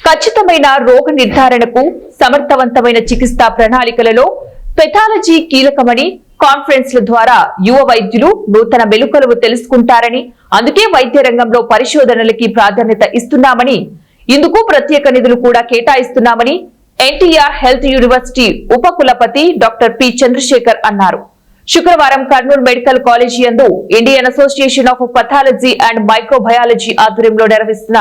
ఖచ్చితమైన రోగ నిర్ధారణకు సమర్థవంతమైన చికిత్సా ప్రణాళికలలో పెథాలజీ కీలకమని కాన్ఫరెన్స్ల ద్వారా యువ వైద్యులు నూతన మెలుకలు తెలుసుకుంటారని, అందుకే వైద్య రంగంలో పరిశోధనలకి ప్రాధాన్యత ఇస్తున్నామని, ఇందుకు ప్రత్యేక నిధులు కూడా కేటాయిస్తున్నామని ఎన్టీఆర్ హెల్త్ యూనివర్సిటీ ఉపకులపతి డాక్టర్ పి చంద్రశేఖర్ అన్నారు. శుక్రవారం కర్నూలు మెడికల్ కాలేజీ యందు Indian association of pathology and microbiology ఆధ్వర్యంలో నిర్వహిస్తున్న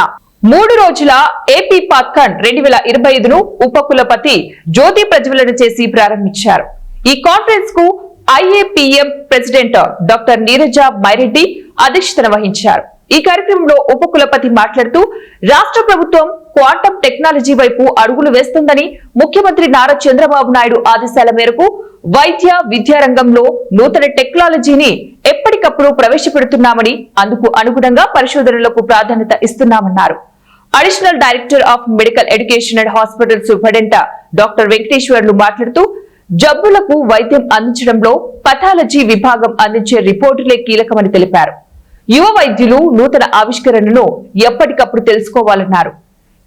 3 రోజుల ఏపీ పాత్కాన్ 2025ను ఉపకులపతి జ్యోతి ప్రజ్వలన చేసి ప్రారంభించారు. ఈ కాన్ఫరెన్స్ కు ఐఏపీఎం ప్రెసిడెంట్ డాక్టర్ నీరజ మైరెడ్డి అధ్యక్షతన వహించారు. ఈ కార్యక్రమంలో ఉపకులపతి మాట్లాడుతూ రాష్ట్ర ప్రభుత్వం క్వాంటం టెక్నాలజీ వైపు అడుగులు వేస్తుందని, ముఖ్యమంత్రి నారా చంద్రబాబు నాయుడు ఆదేశాల మేరకు వైద్య విద్యా రంగంలో నూతన టెక్నాలజీని ఎప్పటికప్పుడు ప్రవేశపెడుతున్నామని, అందుకు అనుగుణంగా పరిశోధనలకు ప్రాధాన్యత ఇస్తున్నామన్నారు. Additional director of medical education and hospital superintendent doctor Venkateswarlu మాట్లాడుతూ జబ్బులకు వైద్యం అందించడంలో పథాలజీ విభాగం అందించే రిపోర్టులే కీలకమని తెలిపారు. యువ వైద్యులు నూతన ఆవిష్కరణను ఎప్పటికప్పుడు తెలుసుకోవాలన్నారు.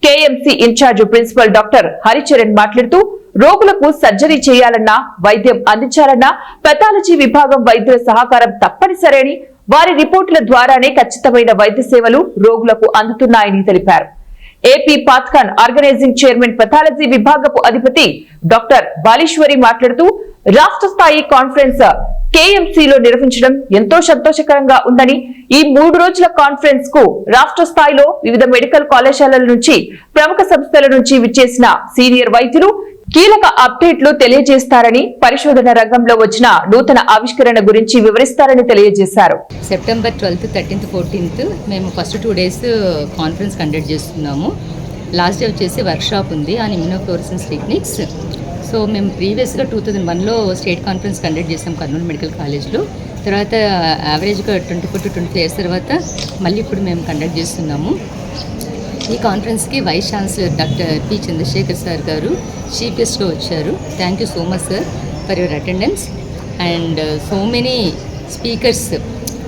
KMC incharge principal doctor Haricharan మాట్లాడుతూ రోగులకు సర్జరీ చేయాలన్నా, వైద్యం అందించాలన్నా పెథాలజీ విభాగం వైద్యుల సహకారం తప్పనిసరి అని, వారి రిపోర్టుల ద్వారానే ఖచ్చితమైన వైద్య సేవలు రోగులకు అందుతున్నాయని తెలిపారు. ఏపీ పాత్కాన్ ఆర్గనైజింగ్ చైర్మన్ పెథాలజీ విభాగపు అధిపతి డాక్టర్ బాలీశ్వరి మాట్లాడుతూ రాష్ట్ర స్థాయి కాన్ఫరెన్స్ కేఎంసీలో నిర్వహించడం ఎంతో సంతోషకరంగా ఉందని, ఈ 3 రోజుల కాన్ఫరెన్స్ కు రాష్ట్ర స్థాయిలో వివిధ మెడికల్ కళాశాలల నుంచి, ప్రముఖ సంస్థల నుంచి విచ్చేసిన సీనియర్ వైద్యులు కీలక అప్డేట్లు తెలియజేస్తారని, పరిశోధన రంగంలో వచ్చిన నూతన ఆవిష్కరణ గురించి వివరిస్తారని తెలియజేశారు. సెప్టెంబర్ 12th, 13th, 14th మేము ఫస్ట్ 2 days కాన్ఫరెన్స్ కండక్ట్ చేస్తున్నాము. లాస్ట్ డే వచ్చేసి వర్క్షాప్ ఉంది ఆన్ ఇమ్యునోఫ్లోరెసెన్స్ టెక్నిక్స్. సో మేము ప్రీవియస్గా 2001లో స్టేట్ కాన్ఫరెన్స్ కండక్ట్ చేసాం కర్నూలు మెడికల్ కాలేజ్లో. తర్వాత యావరేజ్గా 24 to 25 years తర్వాత మళ్ళీ ఇప్పుడు మేము కండక్ట్ చేస్తున్నాము. ఈ కాన్ఫరెన్స్కి vice chancellor doctor P Chandrasekhar sir గారు చీఫ్ గెస్ట్గా వచ్చారు. Thank you so much sir for your attendance and so many speakers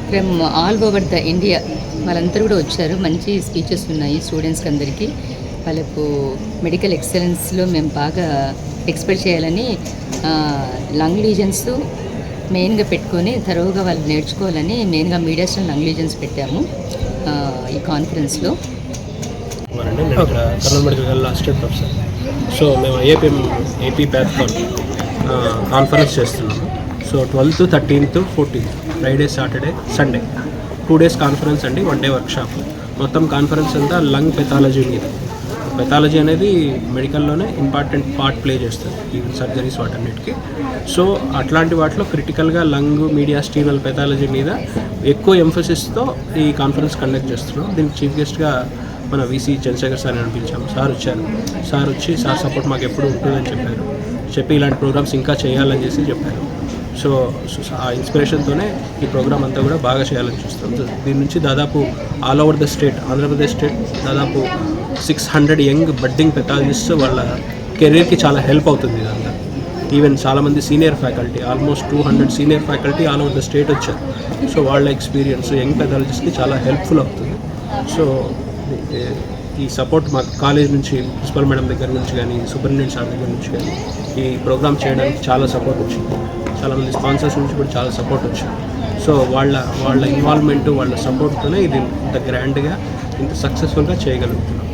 from all over the India. వాళ్ళందరూ కూడా వచ్చారు. మంచి స్పీచెస్ ఉన్నాయి స్టూడెంట్స్కి అందరికీ. వాళ్ళకు మెడికల్ ఎక్సలెన్స్లో మేము బాగా ఎక్స్పెక్ట్ చేయాలని, లంగ్ లీజన్స్ మెయిన్గా పెట్టుకొని తరువుగా వాళ్ళు నేర్చుకోవాలని మెయిన్గా మీడియాస్లో లంగ్ లీజన్స్ పెట్టాము ఈ కాన్ఫరెన్స్లో. నేను ఇక్కడ Kurnool medical assistant professor. So మేము ఏపీ పాత్కాన్ కాన్ఫరెన్స్ చేస్తున్నాము. So 12th, 13th, 14th Friday, Saturday, Sunday 2 days conference అండి, 1 day వర్క్షాప్. మొత్తం కాన్ఫరెన్స్ అంతా లంగ్ పెథాలజీ మీద. పెథాలజీ అనేది మెడికల్లోనే ఇంపార్టెంట్ పార్ట్ ప్లే చేస్తుంది, ఈవెన్ సర్జరీస్ వాటన్నిటికీ. సో అట్లాంటి వాటిలో క్రిటికల్గా లంగ్, మీడియాస్టీనల్ పెథాలజీ మీద ఎక్కువ ఎంఫసిస్తో ఈ కాన్ఫరెన్స్ కండక్ట్ చేస్తున్నాం. దీనికి చీఫ్ గెస్ట్గా మన వీసీ చంద్రశేఖర్ సార్ అనిపించాము. సార్ వచ్చారు. సార్ వచ్చి సార్ సపోర్ట్ మాకు ఎప్పుడు ఉంటుందని చెప్పి ఇలాంటి ప్రోగ్రామ్స్ ఇంకా చేయాలని చెప్పారు. సో ఆ ఇన్స్పిరేషన్తోనే ఈ ప్రోగ్రామ్ అంతా కూడా బాగా చేయాలని చూస్తాం. దీని నుంచి దాదాపు all over the state, Andhra Pradesh state దాదాపు 600 యంగ్ బడ్డింగ్ పెథాలజిస్ట్స్ వాళ్ళ కెరీర్కి చాలా హెల్ప్ అవుతుంది ఇదంతా. ఈవెన్ చాలామంది senior faculty, almost 200 senior faculty all over the state వచ్చారు. సో వాళ్ళ ఎక్స్పీరియన్స్ యంగ్ పెథాలజిస్ట్కి చాలా హెల్ప్ఫుల్ అవుతుంది. సో ఈ సపోర్ట్ మా కాలేజ్ నుంచి, ప్రిన్సిపల్ మేడం దగ్గర నుంచి కానీ, సూపరింటెండెంట్ సార్ దగ్గర నుంచి కానీ ఈ ప్రోగ్రామ్ చేయడానికి చాలా సపోర్ట్ వచ్చింది. చాలామంది స్పాన్సర్స్ నుంచి కూడా చాలా సపోర్ట్ వచ్చింది. సో వాళ్ళ ఇన్వాల్వ్మెంట్, వాళ్ళ సపోర్ట్తోనే ఇది ఇంత గ్రాండ్గా, ఇంత సక్సెస్ఫుల్గా చేయగలుగుతున్నాం.